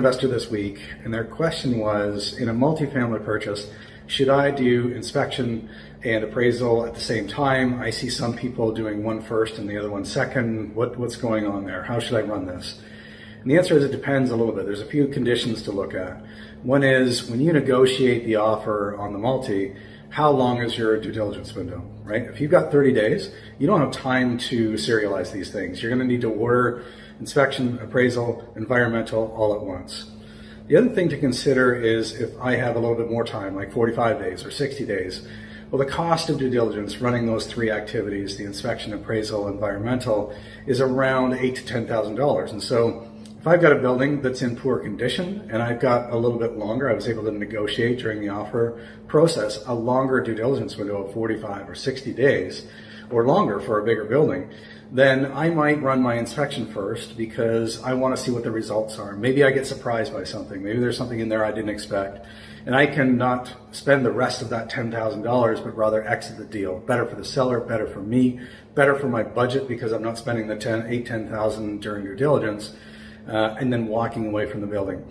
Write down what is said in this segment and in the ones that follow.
investor this week, and their question was, in a multifamily purchase, should I do inspection and appraisal at the same time? I see some people doing one first and the other one second. What's going on there? How should I run this? And the answer is it depends a little bit. There's a few conditions to look at. One is when you negotiate the offer on the multi, how long is your due diligence window, right? If you've got 30 days, you don't have time to serialize these things. You're going to need to order inspection, appraisal, environmental all at once. The other thing to consider is if I have a little bit more time, like 45 days or 60 days, well, the cost of due diligence running those three activities, the inspection, appraisal, environmental, is around $8,000 to $10,000. And so if I've got a building that's in poor condition and I've got a little bit longer, I was able to negotiate during the offer process a longer due diligence window of 45 or 60 days or longer for a bigger building, then I might run my inspection first because I want to see what the results are. Maybe I get surprised by something. Maybe there's something in there I didn't expect. And I can not spend the rest of that $10,000, but rather exit the deal. Better for the seller, better for me, better for my budget because I'm not spending the $10,000 during due diligence. And then walking away from the building.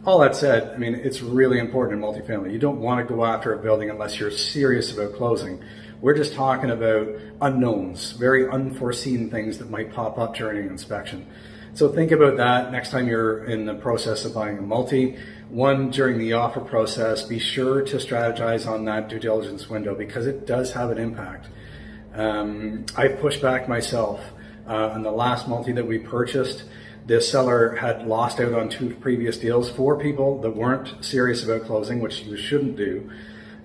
All that said, I mean, it's really important in multifamily. You don't want to go after a building unless you're serious about closing. We're just talking about unknowns, very unforeseen things that might pop up during an inspection. So think about that next time you're in the process of buying a multi. One, during the offer process, be sure to strategize on that due diligence window because it does have an impact. I've pushed back myself on the last multi that we purchased. The seller had lost out on 2 previous deals for people that weren't serious about closing, which you shouldn't do.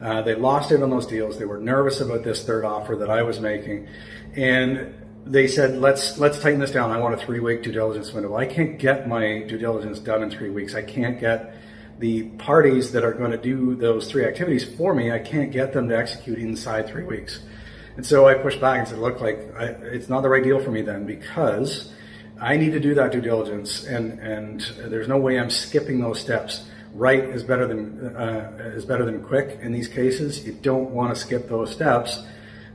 They lost out on those deals. They were nervous about this third offer that I was making. And they said, let's tighten this down. I want a 3-week due diligence window. I can't get my due diligence done in 3 weeks. I can't get the parties that are going to do those 3 activities for me, I can't get them to execute inside 3 weeks. And so I pushed back and said, look, it's not the right deal for me then because I need to do that due diligence, and there's no way I'm skipping those steps. Right is better than quick in these cases. You don't want to skip those steps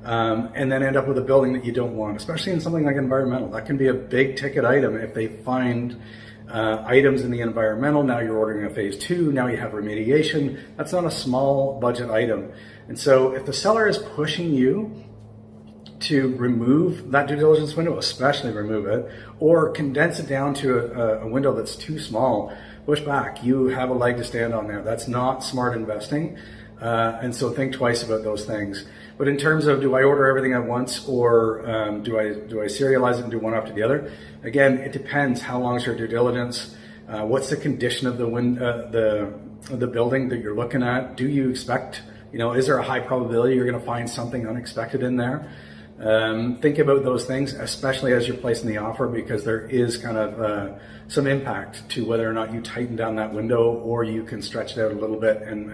and then end up with a building that you don't want, especially in something like environmental. That can be a big ticket item if they find items in the environmental. Now you're ordering a phase 2. Now you have remediation. That's not a small budget item. And so if the seller is pushing you to remove that due diligence window, especially remove it, or condense it down to a window that's too small, push back. You have a leg to stand on there. That's not smart investing. And so think twice about those things. But in terms of do I order everything at once or do I serialize it and do one after the other? Again, it depends. How long is your due diligence? What's the condition of the building that you're looking at? Do you expect, is there a high probability you're going to find something unexpected in there? Think about those things, especially as you're placing the offer, because there is kind of some impact to whether or not you tighten down that window or you can stretch it out a little bit and